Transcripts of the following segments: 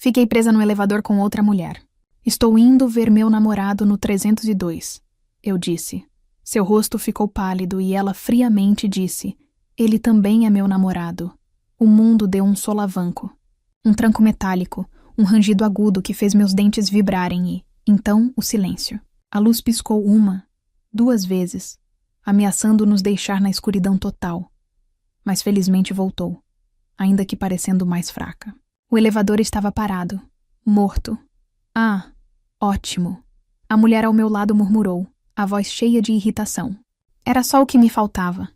Fiquei presa no elevador com outra mulher. Estou indo ver meu namorado no 302, eu disse. Seu rosto ficou pálido e ela friamente disse: ele também é meu namorado. O mundo deu um solavanco. Um tranco metálico, um rangido agudo que fez meus dentes vibrarem e, então, o silêncio. A luz piscou 1, 2 vezes, ameaçando nos deixar na escuridão total. Mas felizmente voltou, ainda que parecendo mais fraca. O elevador estava parado, morto. Ah, ótimo. A mulher ao meu lado murmurou, a voz cheia de irritação. Era só o que me faltava.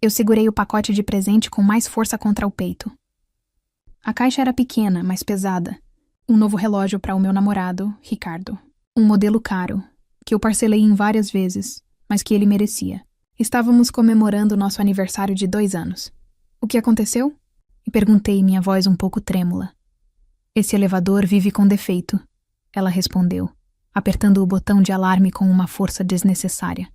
Eu segurei o pacote de presente com mais força contra o peito. A caixa era pequena, mas pesada. Um novo relógio para o meu namorado, Ricardo. Um modelo caro, que eu parcelei em várias vezes, mas que ele merecia. Estávamos comemorando nosso aniversário de 2 anos. O que aconteceu? E perguntei, minha voz um pouco trêmula. Esse elevador vive com defeito, ela respondeu, apertando o botão de alarme com uma força desnecessária.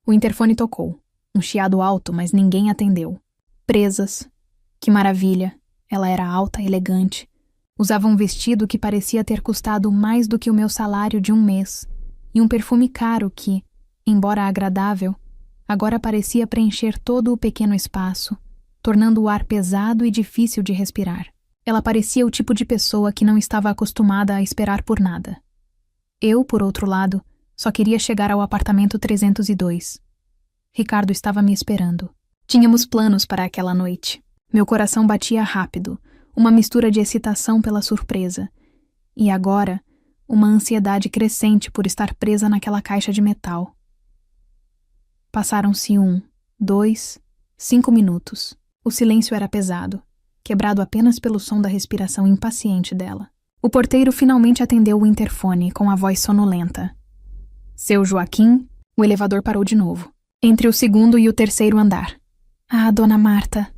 O interfone tocou, um chiado alto, mas ninguém atendeu. Presas. Que maravilha. Ela era alta, elegante. Usava um vestido que parecia ter custado mais do que o meu salário de 1 mês, e um perfume caro que, embora agradável, agora parecia preencher todo o pequeno espaço, tornando o ar pesado e difícil de respirar. Ela parecia o tipo de pessoa que não estava acostumada a esperar por nada. Eu, por outro lado, só queria chegar ao apartamento 302. Ricardo estava me esperando. Tínhamos planos para aquela noite. Meu coração batia rápido, uma mistura de excitação pela surpresa. E agora, uma ansiedade crescente por estar presa naquela caixa de metal. Passaram-se 1, 2, 5 minutos. O silêncio era pesado, quebrado apenas pelo som da respiração impaciente dela. O porteiro finalmente atendeu o interfone com a voz sonolenta. Seu Joaquim, o elevador parou de novo, entre o 2º e o 3º andar. Ah, dona Marta,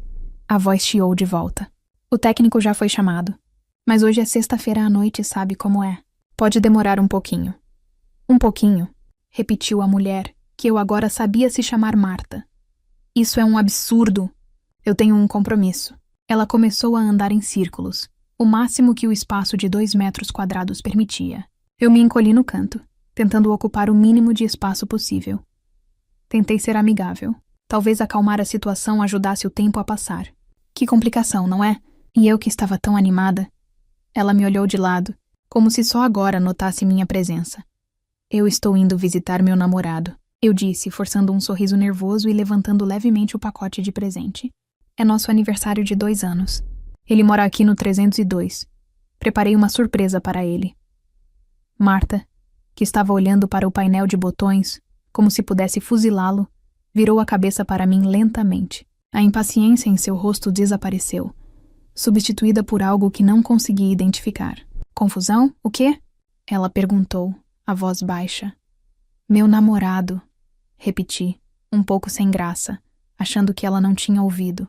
a voz chiou de volta. O técnico já foi chamado, mas hoje é sexta-feira à noite, sabe como é. Pode demorar um pouquinho. Um pouquinho, repetiu a mulher, que eu agora sabia se chamar Marta. Isso é um absurdo. Eu tenho um compromisso. Ela começou a andar em círculos, o máximo que o espaço de 2 metros quadrados permitia. Eu me encolhi no canto, tentando ocupar o mínimo de espaço possível. Tentei ser amigável. Talvez acalmar a situação ajudasse o tempo a passar. Que complicação, não é? E eu que estava tão animada. Ela me olhou de lado, como se só agora notasse minha presença. Eu estou indo visitar meu namorado, eu disse, forçando um sorriso nervoso e levantando levemente o pacote de presente. É nosso aniversário de 2 anos. Ele mora aqui no 302. Preparei uma surpresa para ele. Marta, que estava olhando para o painel de botões, como se pudesse fuzilá-lo, virou a cabeça para mim lentamente. A impaciência em seu rosto desapareceu, substituída por algo que não consegui identificar. Confusão? O quê? Ela perguntou, a voz baixa. Meu namorado, repeti, um pouco sem graça, achando que ela não tinha ouvido.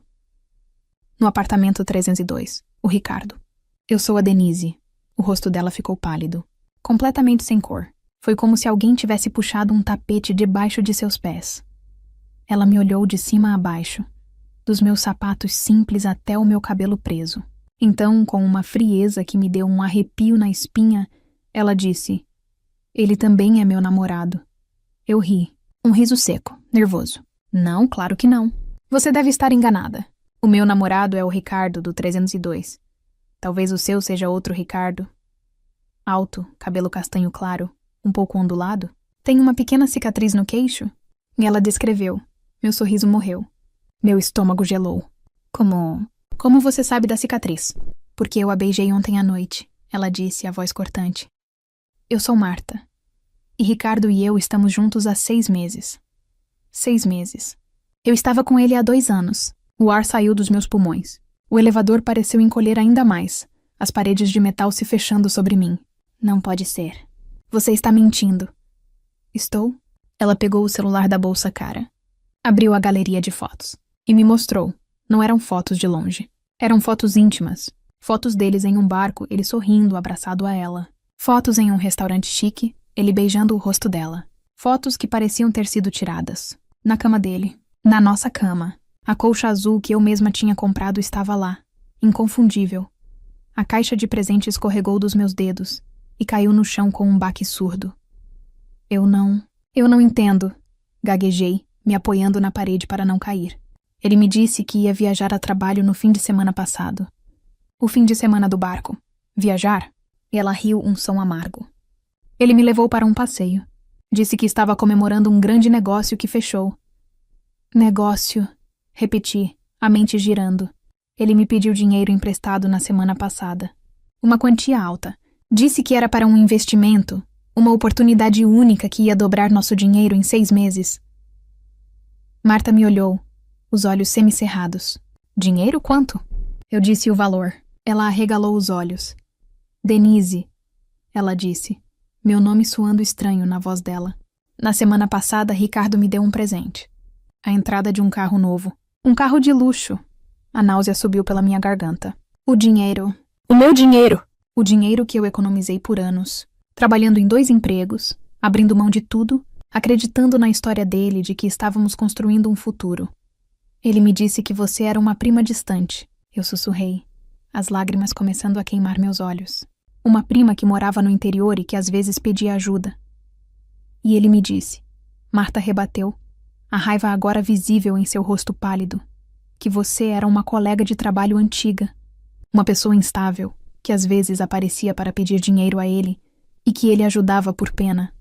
No apartamento 302, o Ricardo. Eu sou a Denise. O rosto dela ficou pálido, completamente sem cor. Foi como se alguém tivesse puxado um tapete debaixo de seus pés. Ela me olhou de cima a baixo, dos meus sapatos simples até o meu cabelo preso. Então, com uma frieza que me deu um arrepio na espinha, ela disse: ele também é meu namorado. Eu ri, um riso seco, nervoso. Não, claro que não. Você deve estar enganada. O meu namorado é o Ricardo, do 302. Talvez o seu seja outro Ricardo. Alto, cabelo castanho claro, um pouco ondulado. Tem uma pequena cicatriz no queixo? E ela descreveu. Meu sorriso morreu. Meu estômago gelou. Como você sabe da cicatriz? Porque eu a beijei ontem à noite, ela disse, a voz cortante. Eu sou Marta. E Ricardo e eu estamos juntos há 6 meses. 6 meses. Eu estava com ele há 2 anos. O ar saiu dos meus pulmões. O elevador pareceu encolher ainda mais, as paredes de metal se fechando sobre mim. Não pode ser. Você está mentindo. Estou? Ela pegou o celular da bolsa cara. Abriu a galeria de fotos. E me mostrou. Não eram fotos de longe. Eram fotos íntimas. Fotos deles em um barco, ele sorrindo, abraçado a ela. Fotos em um restaurante chique, ele beijando o rosto dela. Fotos que pareciam ter sido tiradas. Na cama dele. Na nossa cama. A colcha azul que eu mesma tinha comprado estava lá, inconfundível. A caixa de presente escorregou dos meus dedos e caiu no chão com um baque surdo. Eu não entendo, gaguejei, me apoiando na parede para não cair. Ele me disse que ia viajar a trabalho no fim de semana passado. O fim de semana do barco. Viajar? Ela riu um som amargo. Ele me levou para um passeio. Disse que estava comemorando um grande negócio que fechou. Negócio, repeti, a mente girando. Ele me pediu dinheiro emprestado na semana passada. Uma quantia alta. Disse que era para um investimento, uma oportunidade única que ia dobrar nosso dinheiro em 6 meses. Marta me olhou, os olhos semicerrados. Dinheiro quanto? Eu disse o valor. Ela arregalou os olhos. Denise, ela disse, meu nome soando estranho na voz dela. Na semana passada, Ricardo me deu um presente. A entrada de um carro novo. Um carro de luxo. A náusea subiu pela minha garganta. O dinheiro. O meu dinheiro! O dinheiro que eu economizei por anos. Trabalhando em 2 empregos, abrindo mão de tudo, acreditando na história dele de que estávamos construindo um futuro. Ele me disse que você era uma prima distante. Eu sussurrei, as lágrimas começando a queimar meus olhos. Uma prima que morava no interior e que às vezes pedia ajuda. E ele me disse, Marta rebateu, a raiva agora visível em seu rosto pálido, que você era uma colega de trabalho antiga, uma pessoa instável, que às vezes aparecia para pedir dinheiro a ele e que ele ajudava por pena.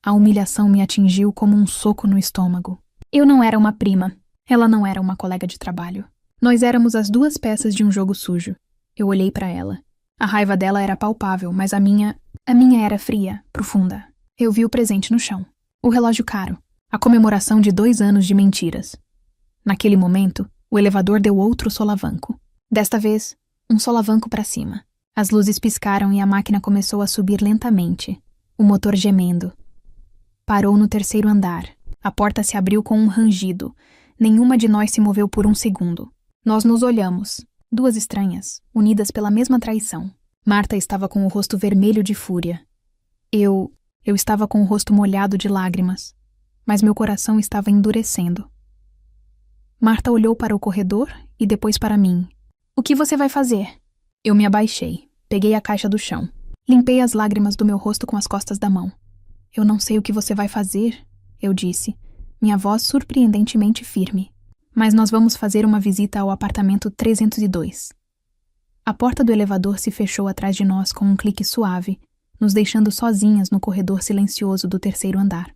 A humilhação me atingiu como um soco no estômago. Eu não era uma prima. Ela não era uma colega de trabalho. Nós éramos as 2 peças de um jogo sujo. Eu olhei para ela. A raiva dela era palpável, mas a minha era fria, profunda. Eu vi o presente no chão. O relógio caro. A comemoração de 2 anos de mentiras. Naquele momento, o elevador deu outro solavanco. Desta vez, um solavanco para cima. As luzes piscaram e a máquina começou a subir lentamente, o motor gemendo. Parou no 3º andar. A porta se abriu com um rangido. Nenhuma de nós se moveu por um segundo. Nós nos olhamos, 2 estranhas, unidas pela mesma traição. Marta estava com o rosto vermelho de fúria. Eu estava com o rosto molhado de lágrimas, mas meu coração estava endurecendo. Marta olhou para o corredor e depois para mim. O que você vai fazer? Eu me abaixei, peguei a caixa do chão. Limpei as lágrimas do meu rosto com as costas da mão. Eu não sei o que você vai fazer, eu disse, minha voz surpreendentemente firme. Mas nós vamos fazer uma visita ao apartamento 302. A porta do elevador se fechou atrás de nós com um clique suave, nos deixando sozinhas no corredor silencioso do 3º andar.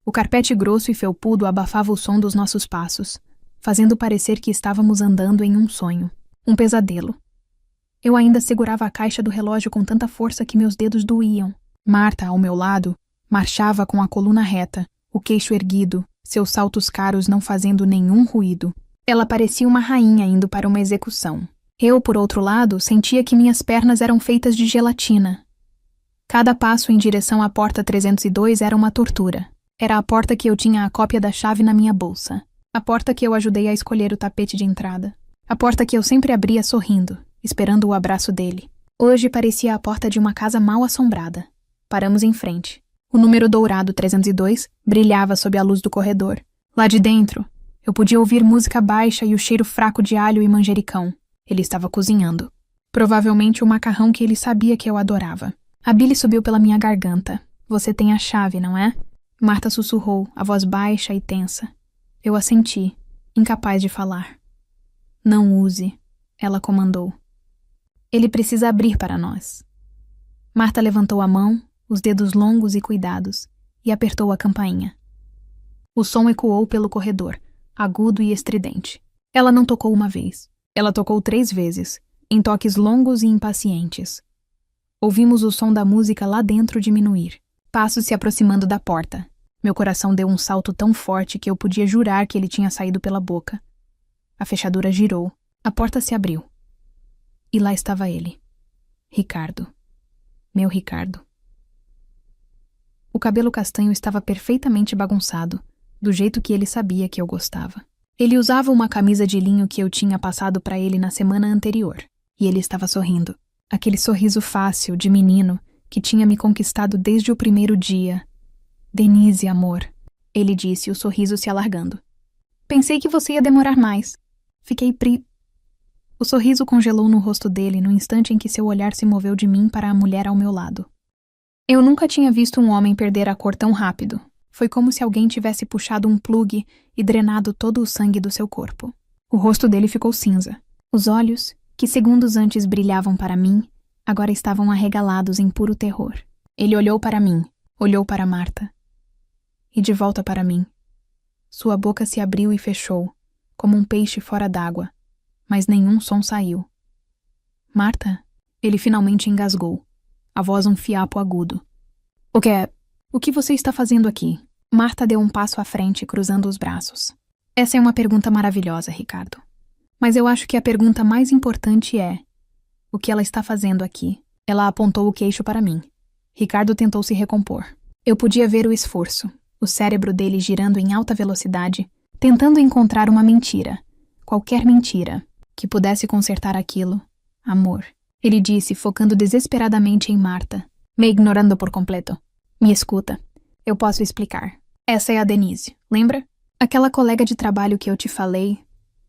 O carpete grosso e felpudo abafava o som dos nossos passos, fazendo parecer que estávamos andando em um sonho, um pesadelo. Eu ainda segurava a caixa do relógio com tanta força que meus dedos doíam. Marta, ao meu lado, marchava com a coluna reta, o queixo erguido, seus saltos caros não fazendo nenhum ruído. Ela parecia uma rainha indo para uma execução. Eu, por outro lado, sentia que minhas pernas eram feitas de gelatina. Cada passo em direção à porta 302 era uma tortura. Era a porta que eu tinha a cópia da chave na minha bolsa. A porta que eu ajudei a escolher o tapete de entrada. A porta que eu sempre abria sorrindo, esperando o abraço dele. Hoje parecia a porta de uma casa mal assombrada. Paramos em frente. O número dourado 302 brilhava sob a luz do corredor. Lá de dentro, eu podia ouvir música baixa e o cheiro fraco de alho e manjericão. Ele estava cozinhando. Provavelmente o macarrão que ele sabia que eu adorava. A bile subiu pela minha garganta. Você tem a chave, não é? Marta sussurrou, a voz baixa e tensa. Eu assenti, incapaz de falar. Não use, ela comandou. Ele precisa abrir para nós. Marta levantou a mão, os dedos longos e cuidados, e apertou a campainha. O som ecoou pelo corredor, agudo e estridente. Ela não tocou uma vez. Ela tocou 3 vezes, em toques longos e impacientes. Ouvimos o som da música lá dentro diminuir. Passos se aproximando da porta. Meu coração deu um salto tão forte que eu podia jurar que ele tinha saído pela boca. A fechadura girou. A porta se abriu. E lá estava ele. Ricardo. Meu Ricardo. O cabelo castanho estava perfeitamente bagunçado, do jeito que ele sabia que eu gostava. Ele usava uma camisa de linho que eu tinha passado para ele na semana anterior, e ele estava sorrindo. Aquele sorriso fácil, de menino, que tinha me conquistado desde o primeiro dia. Denise, amor, ele disse, o sorriso se alargando. Pensei que você ia demorar mais. Fiquei O sorriso congelou no rosto dele no instante em que seu olhar se moveu de mim para a mulher ao meu lado. Eu nunca tinha visto um homem perder a cor tão rápido. Foi como se alguém tivesse puxado um plugue e drenado todo o sangue do seu corpo. O rosto dele ficou cinza. Os olhos, que segundos antes brilhavam para mim, agora estavam arregalados em puro terror. Ele olhou para mim, olhou para Marta. E de volta para mim. Sua boca se abriu e fechou, como um peixe fora d'água, mas nenhum som saiu. Marta? Ele finalmente engasgou, a voz um fiapo agudo. O que você está fazendo aqui? Marta deu um passo à frente, cruzando os braços. Essa é uma pergunta maravilhosa, Ricardo. Mas eu acho que a pergunta mais importante é: o que ela está fazendo aqui? Ela apontou o queixo para mim. Ricardo tentou se recompor. Eu podia ver o esforço, o cérebro dele girando em alta velocidade, tentando encontrar uma mentira, qualquer mentira, que pudesse consertar aquilo. Amor. Ele disse, focando desesperadamente em Marta, me ignorando por completo. Me escuta. Eu posso explicar. Essa é a Denise, lembra? Aquela colega de trabalho que eu te falei.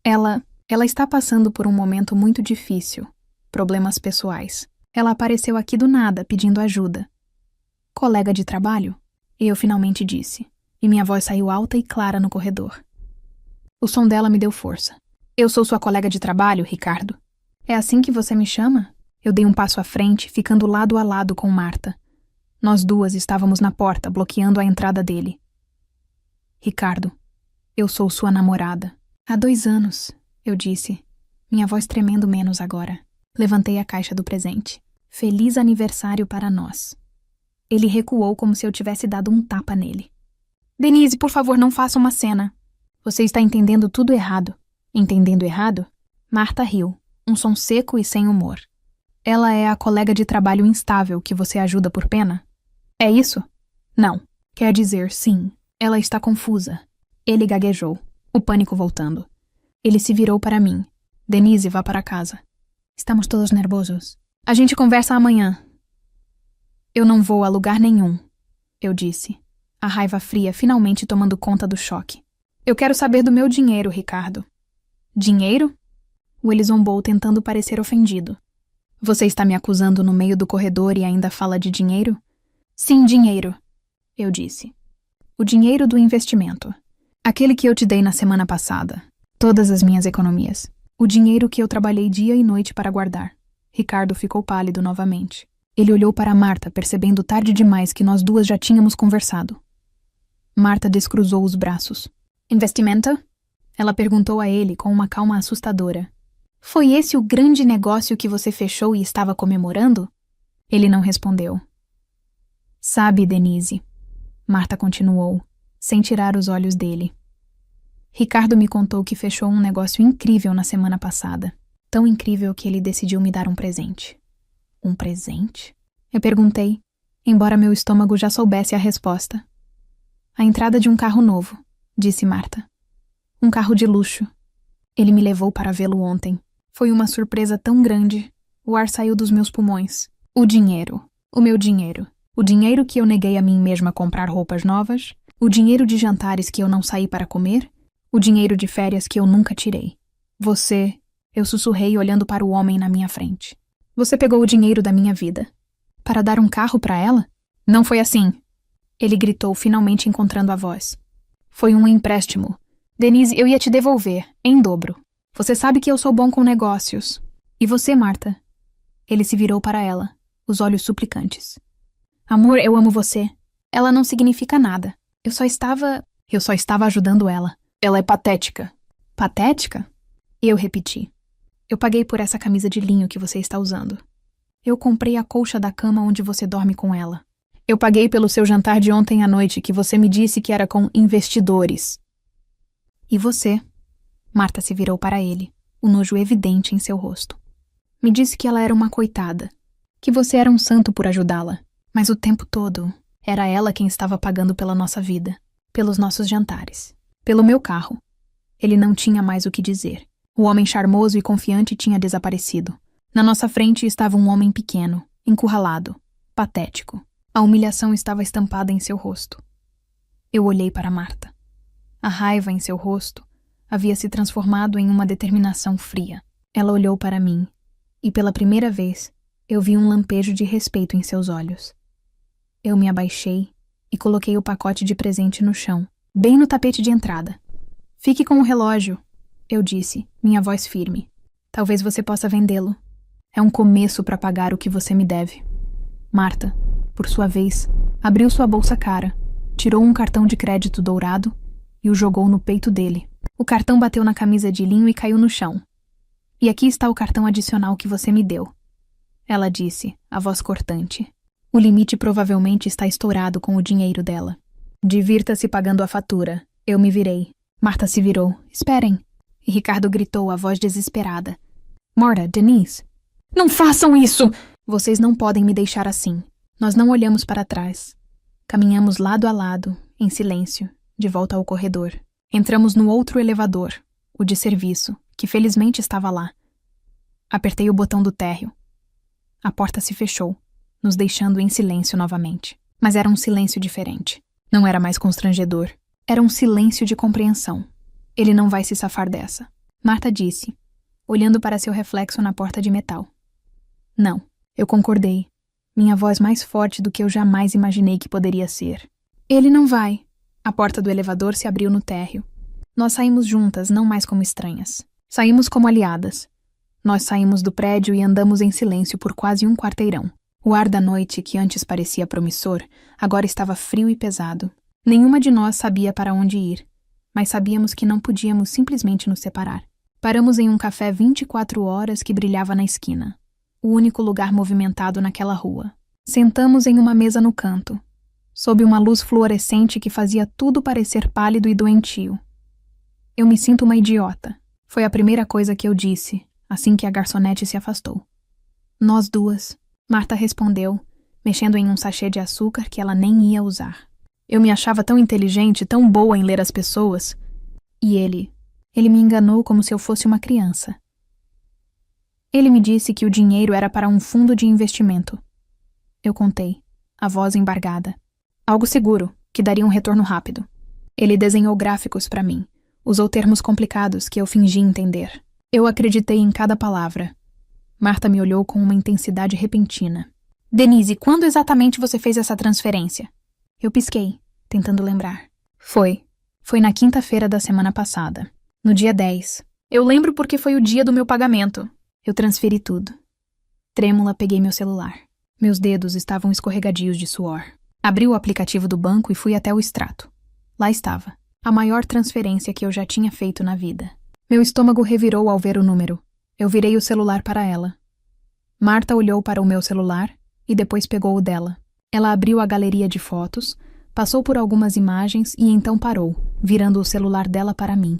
Ela está passando por um momento muito difícil. Problemas pessoais. Ela apareceu aqui do nada, pedindo ajuda. Colega de trabalho? Eu finalmente disse, e minha voz saiu alta e clara no corredor. O som dela me deu força. Eu sou sua colega de trabalho, Ricardo. É assim que você me chama? Eu dei um passo à frente, ficando lado a lado com Marta. Nós duas estávamos na porta, bloqueando a entrada dele. Ricardo, eu sou sua namorada. Há 2 anos, eu disse, minha voz tremendo menos agora. Levantei a caixa do presente. Feliz aniversário para nós. Ele recuou como se eu tivesse dado um tapa nele. Denise, por favor, não faça uma cena. Você está entendendo tudo errado. Entendendo errado? Marta riu, um som seco e sem humor. Ela é a colega de trabalho instável que você ajuda por pena? É isso? Não. Quer dizer, sim. Ela está confusa. Ele gaguejou, o pânico voltando. Ele se virou para mim. Denise, vá para casa. Estamos todos nervosos. A gente conversa amanhã. Eu não vou a lugar nenhum, eu disse, a raiva fria finalmente tomando conta do choque. Eu quero saber do meu dinheiro, Ricardo. Dinheiro? Ele zombou, tentando parecer ofendido. Você está me acusando no meio do corredor e ainda fala de dinheiro? Sim, dinheiro, eu disse. O dinheiro do investimento. Aquele que eu te dei na semana passada. Todas as minhas economias. O dinheiro que eu trabalhei dia e noite para guardar. Ricardo ficou pálido novamente. Ele olhou para Marta, percebendo tarde demais que nós duas já tínhamos conversado. Marta descruzou os braços. Investimento? Ela perguntou a ele com uma calma assustadora. Foi esse o grande negócio que você fechou e estava comemorando? Ele não respondeu. Sabe, Denise, Marta continuou, sem tirar os olhos dele. Ricardo me contou que fechou um negócio incrível na semana passada. Tão incrível que ele decidiu me dar um presente. Um presente? Eu perguntei, embora meu estômago já soubesse a resposta. A entrada de um carro novo, disse Marta. Um carro de luxo. Ele me levou para vê-lo ontem. Foi uma surpresa tão grande. O ar saiu dos meus pulmões. O dinheiro. O meu dinheiro. O dinheiro que eu neguei a mim mesma comprar roupas novas. O dinheiro de jantares que eu não saí para comer. O dinheiro de férias que eu nunca tirei. Você... Eu sussurrei olhando para o homem na minha frente. Você pegou o dinheiro da minha vida. Para dar um carro para ela? Não foi assim. Ele gritou, finalmente encontrando a voz. Foi um empréstimo. Denise, eu ia te devolver, em dobro. Você sabe que eu sou bom com negócios. E você, Marta? Ele se virou para ela, os olhos suplicantes. Amor, eu amo você. Ela não significa nada. Eu só estava ajudando ela. Ela é patética. Patética? Eu repeti. Eu paguei por essa camisa de linho que você está usando. Eu comprei a colcha da cama onde você dorme com ela. Eu paguei pelo seu jantar de ontem à noite que você me disse que era com investidores. E você? Marta se virou para ele, o nojo evidente em seu rosto. Me disse que ela era uma coitada, que você era um santo por ajudá-la, mas o tempo todo era ela quem estava pagando pela nossa vida, pelos nossos jantares, pelo meu carro. Ele não tinha mais o que dizer. O homem charmoso e confiante tinha desaparecido. Na nossa frente estava um homem pequeno, encurralado, patético. A humilhação estava estampada em seu rosto. Eu olhei para Marta. A raiva em seu rosto havia se transformado em uma determinação fria. Ela olhou para mim, e pela primeira vez eu vi um lampejo de respeito em seus olhos. Eu me abaixei e coloquei o pacote de presente no chão, bem no tapete de entrada. Fique com o relógio, eu disse, minha voz firme. Talvez você possa vendê-lo. É um começo para pagar o que você me deve. Marta, por sua vez, abriu sua bolsa cara, tirou um cartão de crédito dourado e o jogou no peito dele. O cartão bateu na camisa de linho e caiu no chão. E aqui está o cartão adicional que você me deu. Ela disse, a voz cortante. O limite provavelmente está estourado com o dinheiro dela. Divirta-se pagando a fatura. Eu me virei. Marta se virou. Esperem. E Ricardo gritou, a voz desesperada. Marta, Denise. Não façam isso! Vocês não podem me deixar assim. Nós não olhamos para trás. Caminhamos lado a lado, em silêncio, de volta ao corredor. Entramos no outro elevador, o de serviço, que felizmente estava lá. Apertei o botão do térreo. A porta se fechou, nos deixando em silêncio novamente. Mas era um silêncio diferente. Não era mais constrangedor. Era um silêncio de compreensão. Ele não vai se safar dessa. Marta disse, olhando para seu reflexo na porta de metal. Não, eu concordei. Minha voz mais forte do que eu jamais imaginei que poderia ser. Ele não vai. A porta do elevador se abriu no térreo. Nós saímos juntas, não mais como estranhas. Saímos como aliadas. Nós saímos do prédio e andamos em silêncio por quase um quarteirão. O ar da noite, que antes parecia promissor, agora estava frio e pesado. Nenhuma de nós sabia para onde ir, mas sabíamos que não podíamos simplesmente nos separar. Paramos em um café 24 horas que brilhava na esquina, o único lugar movimentado naquela rua. Sentamos em uma mesa no canto, sob uma luz fluorescente que fazia tudo parecer pálido e doentio. Eu me sinto uma idiota. Foi a primeira coisa que eu disse, assim que a garçonete se afastou. Nós duas, Marta respondeu, mexendo em um sachê de açúcar que ela nem ia usar. Eu me achava tão inteligente, tão boa em ler as pessoas. E ele me enganou como se eu fosse uma criança. Ele me disse que o dinheiro era para um fundo de investimento. Eu contei, a voz embargada. Algo seguro, que daria um retorno rápido. Ele desenhou gráficos para mim, usou termos complicados que eu fingi entender. Eu acreditei em cada palavra. Marta me olhou com uma intensidade repentina. Denise, quando exatamente você fez essa transferência? Eu pisquei, tentando lembrar. Foi na quinta-feira da semana passada, no dia 10. Eu lembro porque foi o dia do meu pagamento. Eu transferi tudo. Trêmula, peguei meu celular. Meus dedos estavam escorregadios de suor. Abri o aplicativo do banco e fui até o extrato. Lá estava, a maior transferência que eu já tinha feito na vida. Meu estômago revirou ao ver o número. Eu virei o celular para ela. Marta olhou para o meu celular e depois pegou o dela. Ela abriu a galeria de fotos, passou por algumas imagens e então parou, virando o celular dela para mim.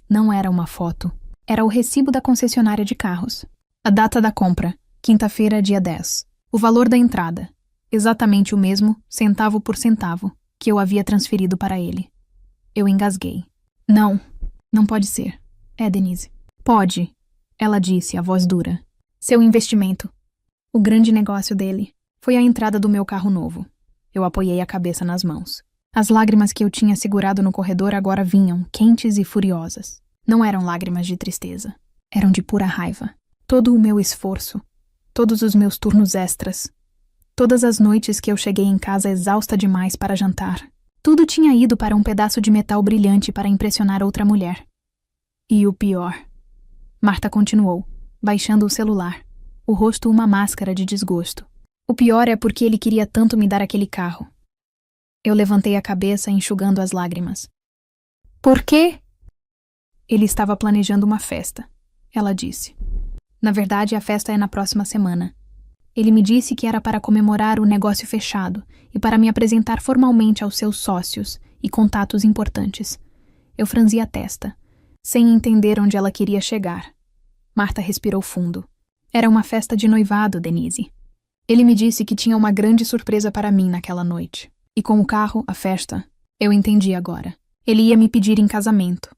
Não era uma foto. Era o recibo da concessionária de carros. A data da compra, quinta-feira, dia 10. O valor da entrada, exatamente o mesmo, centavo por centavo, que eu havia transferido para ele. Eu engasguei. Não pode ser. É, Denise. Pode, ela disse, a voz dura. Seu investimento. O grande negócio dele. Foi a entrada do meu carro novo. Eu apoiei a cabeça nas mãos. As lágrimas que eu tinha segurado no corredor agora vinham, quentes e furiosas. Não eram lágrimas de tristeza. Eram de pura raiva. Todo o meu esforço. Todos os meus turnos extras. Todas as noites que eu cheguei em casa exausta demais para jantar. Tudo tinha ido para um pedaço de metal brilhante para impressionar outra mulher. E o pior. Marta continuou, baixando o celular, o rosto uma máscara de desgosto. O pior é porque ele queria tanto me dar aquele carro. Eu levantei a cabeça, enxugando as lágrimas. Por quê? Ele estava planejando uma festa, ela disse. Na verdade, a festa é na próxima semana. Ele me disse que era para comemorar o negócio fechado e para me apresentar formalmente aos seus sócios e contatos importantes. Eu franzi a testa, sem entender onde ela queria chegar. Marta respirou fundo. Era uma festa de noivado, Denise. Ele me disse que tinha uma grande surpresa para mim naquela noite. E com o carro, a festa, eu entendi agora. Ele ia me pedir em casamento.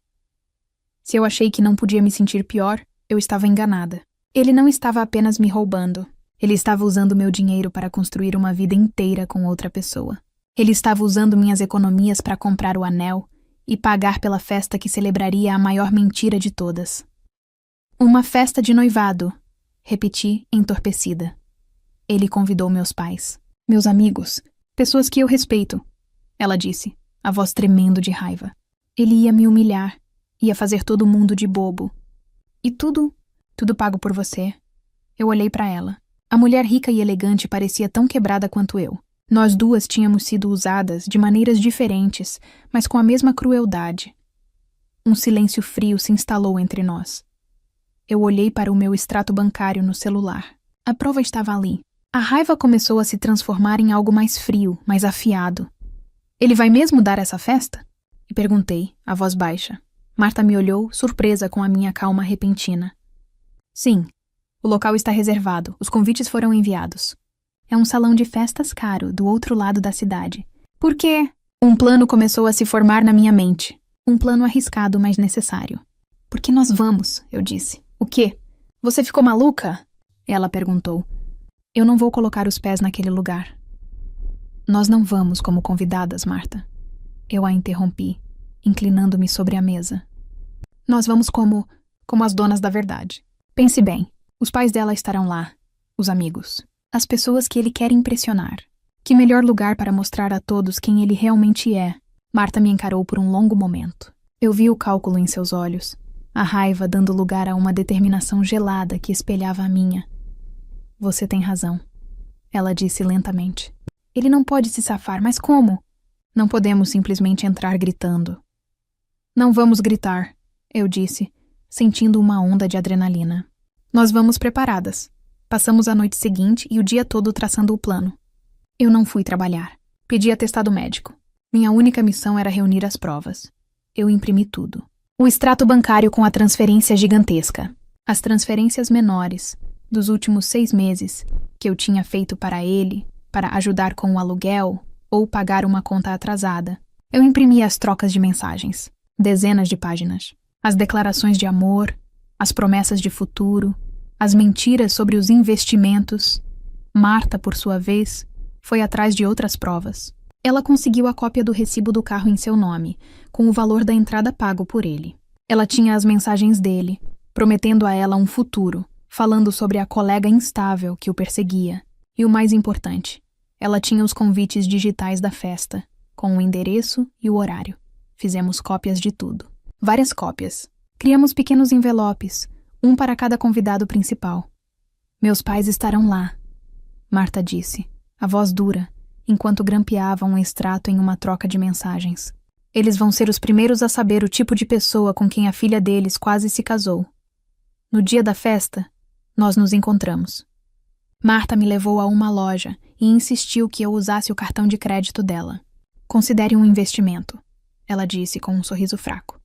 Se eu achei que não podia me sentir pior, eu estava enganada. Ele não estava apenas me roubando. Ele estava usando meu dinheiro para construir uma vida inteira com outra pessoa. Ele estava usando minhas economias para comprar o anel e pagar pela festa que celebraria a maior mentira de todas. Uma festa de noivado, repeti, entorpecida. Ele convidou meus pais, meus amigos, pessoas que eu respeito, ela disse, a voz tremendo de raiva. Ele ia me humilhar, ia fazer todo mundo de bobo. E tudo pago por você. Eu olhei para ela. A mulher rica e elegante parecia tão quebrada quanto eu. Nós duas tínhamos sido usadas de maneiras diferentes, mas com a mesma crueldade. Um silêncio frio se instalou entre nós. Eu olhei para o meu extrato bancário no celular. A prova estava ali. A raiva começou a se transformar em algo mais frio, mais afiado. Ele vai mesmo dar essa festa? E perguntei, a voz baixa. Marta me olhou, surpresa com a minha calma repentina. Sim, o local está reservado, os convites foram enviados. É um salão de festas caro, do outro lado da cidade. Por quê? Um plano começou a se formar na minha mente. Um plano arriscado, mas necessário. Porque nós vamos, eu disse. O quê? Você ficou maluca? Ela perguntou. Eu não vou colocar os pés naquele lugar. Nós não vamos como convidadas, Marta. Eu a interrompi, inclinando-me sobre a mesa. Nós vamos como as donas da verdade. Pense bem, os pais dela estarão lá, os amigos, as pessoas que ele quer impressionar. Que melhor lugar para mostrar a todos quem ele realmente é. Marta me encarou por um longo momento. Eu vi o cálculo em seus olhos, a raiva dando lugar a uma determinação gelada que espelhava a minha. Você tem razão, ela disse lentamente. Ele não pode se safar, mas como? Não podemos simplesmente entrar gritando. Não vamos gritar, eu disse, sentindo uma onda de adrenalina. Nós vamos preparadas. Passamos a noite seguinte e o dia todo traçando o plano. Eu não fui trabalhar. Pedi atestado médico. Minha única missão era reunir as provas. Eu imprimi tudo. O extrato bancário com a transferência gigantesca. As transferências menores, dos últimos 6 meses, que eu tinha feito para ele, para ajudar com o aluguel ou pagar uma conta atrasada. Eu imprimi as trocas de mensagens. Dezenas de páginas. As declarações de amor, as promessas de futuro, as mentiras sobre os investimentos. Marta, por sua vez, foi atrás de outras provas. Ela conseguiu a cópia do recibo do carro em seu nome, com o valor da entrada pago por ele. Ela tinha as mensagens dele, prometendo a ela um futuro, falando sobre a colega instável que o perseguia. E o mais importante, ela tinha os convites digitais da festa, com o endereço e o horário. Fizemos cópias de tudo. Várias cópias. Criamos pequenos envelopes, um para cada convidado principal. Meus pais estarão lá, Marta disse, a voz dura, enquanto grampeava um extrato em uma troca de mensagens. Eles vão ser os primeiros a saber o tipo de pessoa com quem a filha deles quase se casou. No dia da festa, nós nos encontramos. Marta me levou a uma loja e insistiu que eu usasse o cartão de crédito dela. Considere um investimento, ela disse com um sorriso fraco.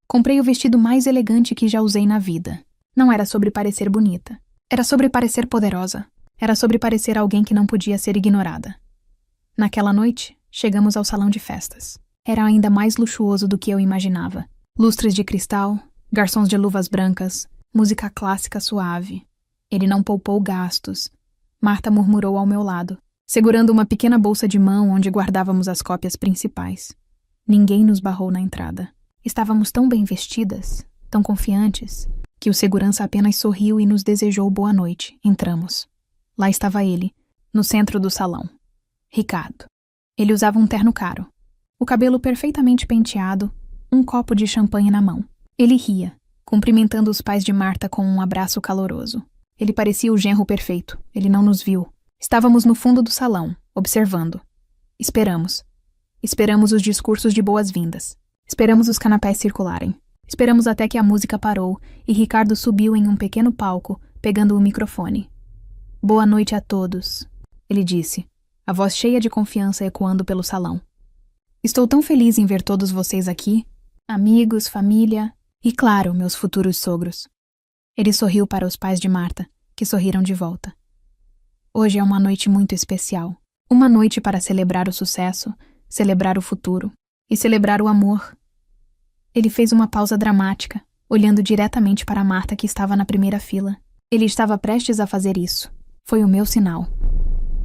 Comprei o vestido mais elegante que já usei na vida. Não era sobre parecer bonita. Era sobre parecer poderosa. Era sobre parecer alguém que não podia ser ignorada. Naquela noite, chegamos ao salão de festas. Era ainda mais luxuoso do que eu imaginava. Lustres de cristal, garçons de luvas brancas, música clássica suave. Ele não poupou gastos. Marta murmurou ao meu lado, segurando uma pequena bolsa de mão onde guardávamos as cópias principais. Ninguém nos barrou na entrada. Estávamos tão bem vestidas, tão confiantes, que o segurança apenas sorriu e nos desejou boa noite. Entramos. Lá estava ele, no centro do salão. Ricardo. Ele usava um terno caro, o cabelo perfeitamente penteado, um copo de champanhe na mão. Ele ria, cumprimentando os pais de Marta com um abraço caloroso. Ele parecia o genro perfeito. Ele não nos viu. Estávamos no fundo do salão, observando. Esperamos. Esperamos os discursos de boas-vindas. Esperamos os canapés circularem. Esperamos até que a música parou e Ricardo subiu em um pequeno palco, pegando o microfone. Boa noite a todos, ele disse, a voz cheia de confiança ecoando pelo salão. Estou tão feliz em ver todos vocês aqui, amigos, família e, claro, meus futuros sogros. Ele sorriu para os pais de Marta, que sorriram de volta. Hoje é uma noite muito especial. Uma noite para celebrar o sucesso, celebrar o futuro e celebrar o amor. Ele fez uma pausa dramática, olhando diretamente para Marta, que estava na primeira fila. Ele estava prestes a fazer isso. Foi o meu sinal.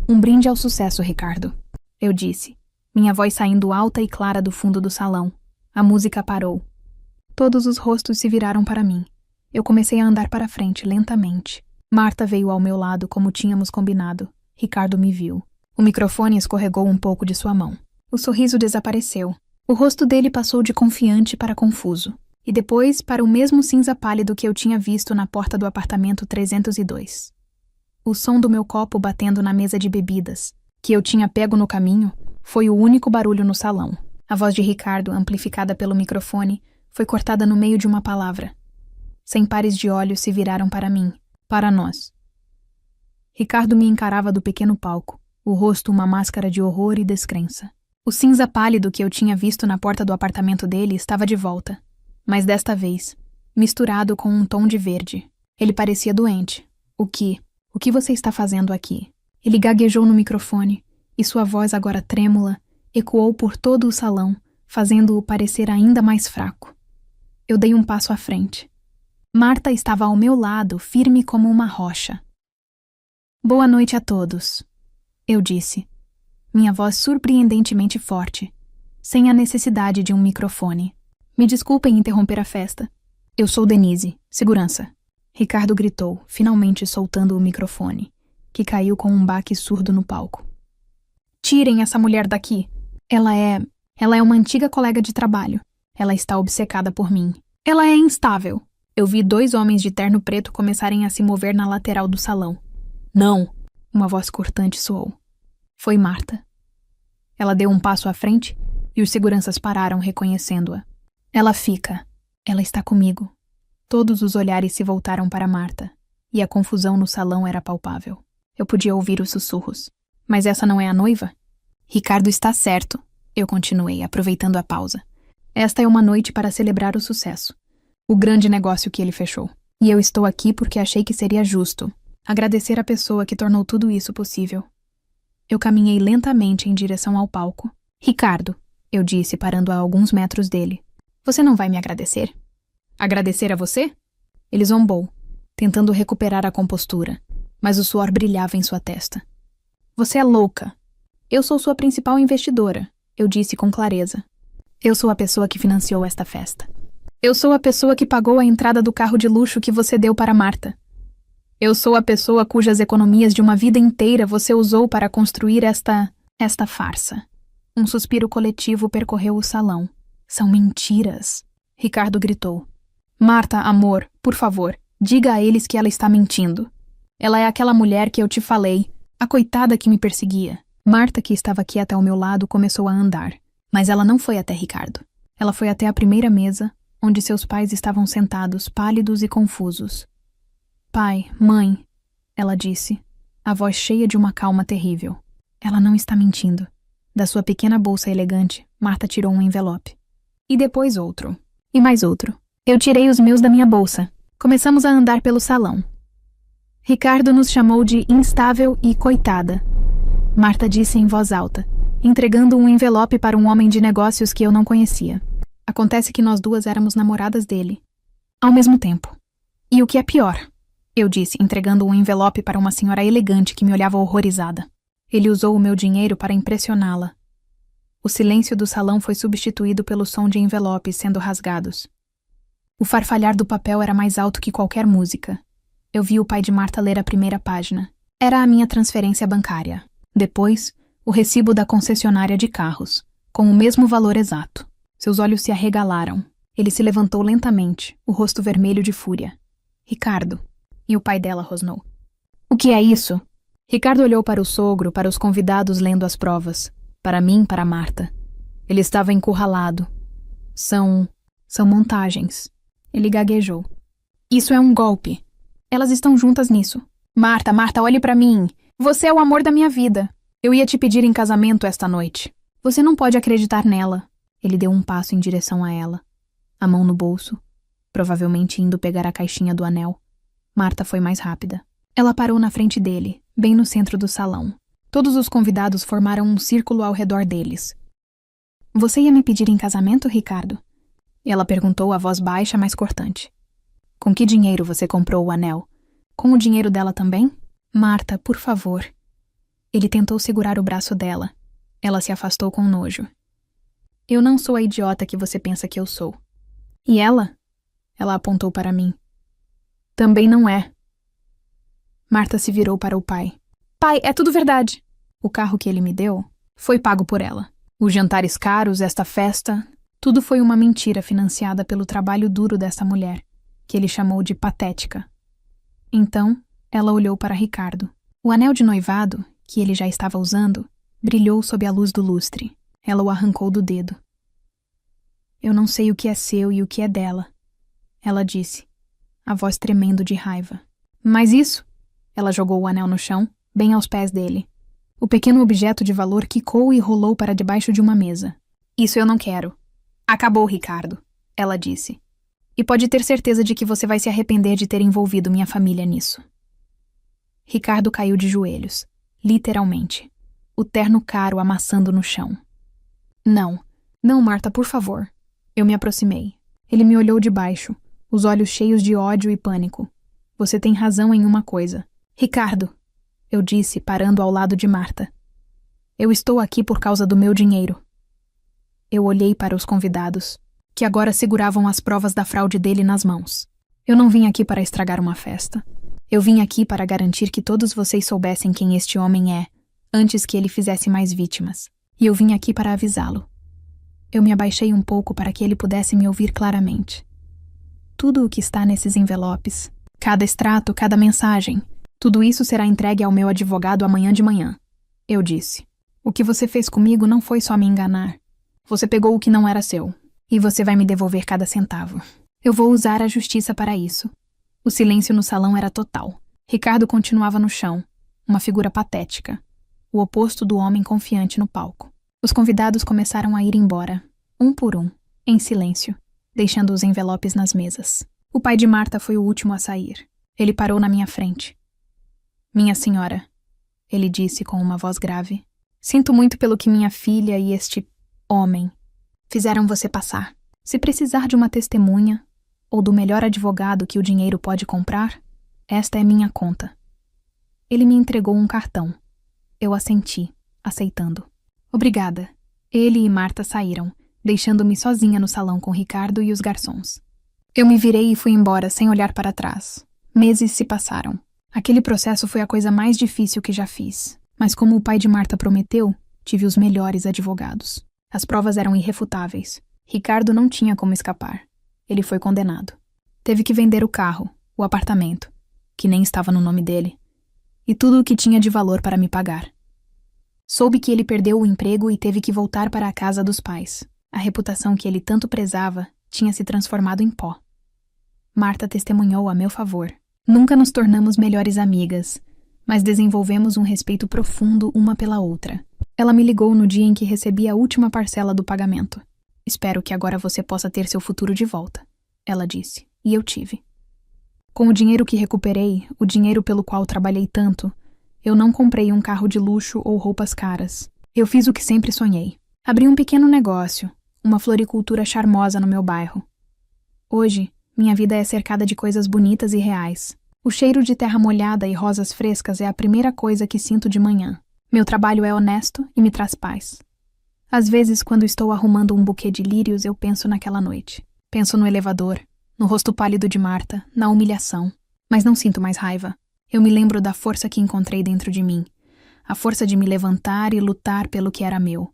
Um brinde ao sucesso, Ricardo, eu disse, minha voz saindo alta e clara do fundo do salão. A música parou. Todos os rostos se viraram para mim. Eu comecei a andar para frente, lentamente. Marta veio ao meu lado como tínhamos combinado. Ricardo me viu. O microfone escorregou um pouco de sua mão. O sorriso desapareceu. O rosto dele passou de confiante para confuso. E depois para o mesmo cinza pálido que eu tinha visto na porta do apartamento 302. O som do meu copo batendo na mesa de bebidas, que eu tinha pego no caminho, foi o único barulho no salão. A voz de Ricardo, amplificada pelo microfone, foi cortada no meio de uma palavra. 100 pares de olhos se viraram para mim, para nós. Ricardo me encarava do pequeno palco, o rosto uma máscara de horror e descrença. O cinza pálido que eu tinha visto na porta do apartamento dele estava de volta, mas desta vez, misturado com um tom de verde. Ele parecia doente. O que você está fazendo aqui? Ele gaguejou no microfone, e sua voz agora trêmula ecoou por todo o salão, fazendo-o parecer ainda mais fraco. Eu dei um passo à frente. Marta estava ao meu lado, firme como uma rocha. Boa noite a todos, eu disse, minha voz surpreendentemente forte, sem a necessidade de um microfone. Me desculpem interromper a festa. Eu sou Denise, segurança. Ricardo gritou, finalmente soltando o microfone, que caiu com um baque surdo no palco. Tirem essa mulher daqui. Ela é uma antiga colega de trabalho. Ela está obcecada por mim. Ela é instável. Eu vi 2 homens de terno preto começarem a se mover na lateral do salão. Não! Uma voz cortante soou. Foi Marta. Ela deu um passo à frente e os seguranças pararam reconhecendo-a. Ela fica. Ela está comigo. Todos os olhares se voltaram para Marta, e a confusão no salão era palpável. Eu podia ouvir os sussurros. Mas essa não é a noiva? Ricardo está certo, eu continuei, aproveitando a pausa. Esta é uma noite para celebrar o sucesso. O grande negócio que ele fechou. E eu estou aqui porque achei que seria justo agradecer a pessoa que tornou tudo isso possível. Eu caminhei lentamente em direção ao palco. Ricardo, eu disse, parando a alguns metros dele. Você não vai me agradecer? Agradecer a você? Ele zombou, tentando recuperar a compostura, mas o suor brilhava em sua testa. Você é louca. Eu sou sua principal investidora, eu disse com clareza. Eu sou a pessoa que financiou esta festa. Eu sou a pessoa que pagou a entrada do carro de luxo que você deu para Marta. Eu sou a pessoa cujas economias de uma vida inteira você usou para construir esta farsa. Um suspiro coletivo percorreu o salão. São mentiras, Ricardo gritou. Marta, amor, por favor, diga a eles que ela está mentindo. Ela é aquela mulher que eu te falei, a coitada que me perseguia. Marta, que estava quieta ao meu lado, começou a andar, mas ela não foi até Ricardo. Ela foi até a primeira mesa, onde seus pais estavam sentados, pálidos e confusos. Pai, mãe, ela disse, a voz cheia de uma calma terrível. Ela não está mentindo. Da sua pequena bolsa elegante, Marta tirou um envelope. E depois outro. E mais outro. Eu tirei os meus da minha bolsa. Começamos a andar pelo salão. Ricardo nos chamou de instável e coitada. Marta disse em voz alta, entregando um envelope para um homem de negócios que eu não conhecia. Acontece que nós 2 éramos namoradas dele. Ao mesmo tempo. E o que é pior, eu disse, entregando um envelope para uma senhora elegante que me olhava horrorizada. Ele usou o meu dinheiro para impressioná-la. O silêncio do salão foi substituído pelo som de envelopes sendo rasgados. O farfalhar do papel era mais alto que qualquer música. Eu vi o pai de Marta ler a primeira página. Era a minha transferência bancária. Depois, o recibo da concessionária de carros, com o mesmo valor exato. Seus olhos se arregalaram. Ele se levantou lentamente, o rosto vermelho de fúria. Ricardo. E o pai dela rosnou. O que é isso? Ricardo olhou para o sogro, para os convidados lendo as provas. Para mim, para Marta. Ele estava encurralado. São montagens. Ele gaguejou. Isso é um golpe. Elas estão juntas nisso. Marta, olhe para mim. Você é o amor da minha vida. Eu ia te pedir em casamento esta noite. Você não pode acreditar nela. Ele deu um passo em direção a ela. A mão no bolso, provavelmente indo pegar a caixinha do anel. Marta foi mais rápida. Ela parou na frente dele, bem no centro do salão. Todos os convidados formaram um círculo ao redor deles. Você ia me pedir em casamento, Ricardo? Ela perguntou a voz baixa, mas cortante. Com que dinheiro você comprou o anel? Com o dinheiro dela também? Marta, por favor. Ele tentou segurar o braço dela. Ela se afastou com nojo. Eu não sou a idiota que você pensa que eu sou. E ela? Ela apontou para mim. Também não é. Marta se virou para o pai. Pai, é tudo verdade. O carro que ele me deu foi pago por ela. Os jantares caros, esta festa, tudo foi uma mentira financiada pelo trabalho duro dessa mulher, que ele chamou de patética. Então, ela olhou para Ricardo. O anel de noivado, que ele já estava usando, brilhou sob a luz do lustre. Ela o arrancou do dedo. Eu não sei o que é seu e o que é dela, ela disse, a voz tremendo de raiva. Mas isso? Ela jogou o anel no chão, bem aos pés dele. O pequeno objeto de valor quicou e rolou para debaixo de uma mesa. Isso eu não quero. Acabou, Ricardo, ela disse. E pode ter certeza de que você vai se arrepender de ter envolvido minha família nisso. Ricardo caiu de joelhos, literalmente, o terno caro amassando no chão. Não, Marta, por favor. Eu me aproximei. Ele me olhou de baixo, os olhos cheios de ódio e pânico. Você tem razão em uma coisa. Ricardo, eu disse, parando ao lado de Marta. Eu estou aqui por causa do meu dinheiro. Eu olhei para os convidados, que agora seguravam as provas da fraude dele nas mãos. Eu não vim aqui para estragar uma festa. Eu vim aqui para garantir que todos vocês soubessem quem este homem é, antes que ele fizesse mais vítimas. E eu vim aqui para avisá-lo. Eu me abaixei um pouco para que ele pudesse me ouvir claramente. Tudo o que está nesses envelopes, cada extrato, cada mensagem, tudo isso será entregue ao meu advogado amanhã de manhã. Eu disse. O que você fez comigo não foi só me enganar. Você pegou o que não era seu. E você vai me devolver cada centavo. Eu vou usar a justiça para isso. O silêncio no salão era total. Ricardo continuava no chão, uma figura patética, o oposto do homem confiante no palco. Os convidados começaram a ir embora, um por um, em silêncio, deixando os envelopes nas mesas. O pai de Marta foi o último a sair. Ele parou na minha frente. Minha senhora, ele disse com uma voz grave, sinto muito pelo que minha filha e este homem fizeram você passar. Se precisar de uma testemunha, ou do melhor advogado que o dinheiro pode comprar, esta é minha conta. Ele me entregou um cartão. Eu assenti, aceitando. Obrigada. Ele e Marta saíram, deixando-me sozinha no salão com Ricardo e os garçons. Eu me virei e fui embora sem olhar para trás. Meses se passaram. Aquele processo foi a coisa mais difícil que já fiz. Mas como o pai de Marta prometeu, tive os melhores advogados. As provas eram irrefutáveis. Ricardo não tinha como escapar. Ele foi condenado. Teve que vender o carro, o apartamento, que nem estava no nome dele, e tudo o que tinha de valor para me pagar. Soube que ele perdeu o emprego e teve que voltar para a casa dos pais. A reputação que ele tanto prezava tinha se transformado em pó. Marta testemunhou a meu favor. Nunca nos tornamos melhores amigas, mas desenvolvemos um respeito profundo uma pela outra. Ela me ligou no dia em que recebi a última parcela do pagamento. Espero que agora você possa ter seu futuro de volta, ela disse, e eu tive. Com o dinheiro que recuperei, o dinheiro pelo qual trabalhei tanto, eu não comprei um carro de luxo ou roupas caras. Eu fiz o que sempre sonhei. Abri um pequeno negócio, uma floricultura charmosa no meu bairro. Hoje, minha vida é cercada de coisas bonitas e reais. O cheiro de terra molhada e rosas frescas é a primeira coisa que sinto de manhã. Meu trabalho é honesto e me traz paz. Às vezes, quando estou arrumando um buquê de lírios, eu penso naquela noite. Penso no elevador, no rosto pálido de Marta, na humilhação. Mas não sinto mais raiva. Eu me lembro da força que encontrei dentro de mim. A força de me levantar e lutar pelo que era meu.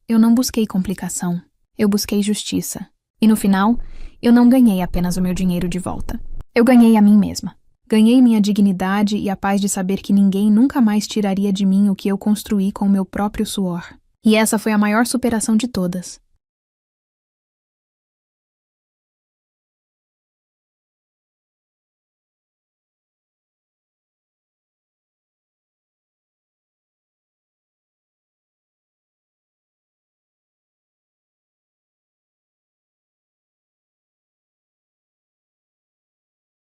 Eu não busquei complicação. Eu busquei justiça. E no final, eu não ganhei apenas o meu dinheiro de volta. Eu ganhei a mim mesma. Ganhei minha dignidade e a paz de saber que ninguém nunca mais tiraria de mim o que eu construí com o meu próprio suor. E essa foi a maior superação de todas.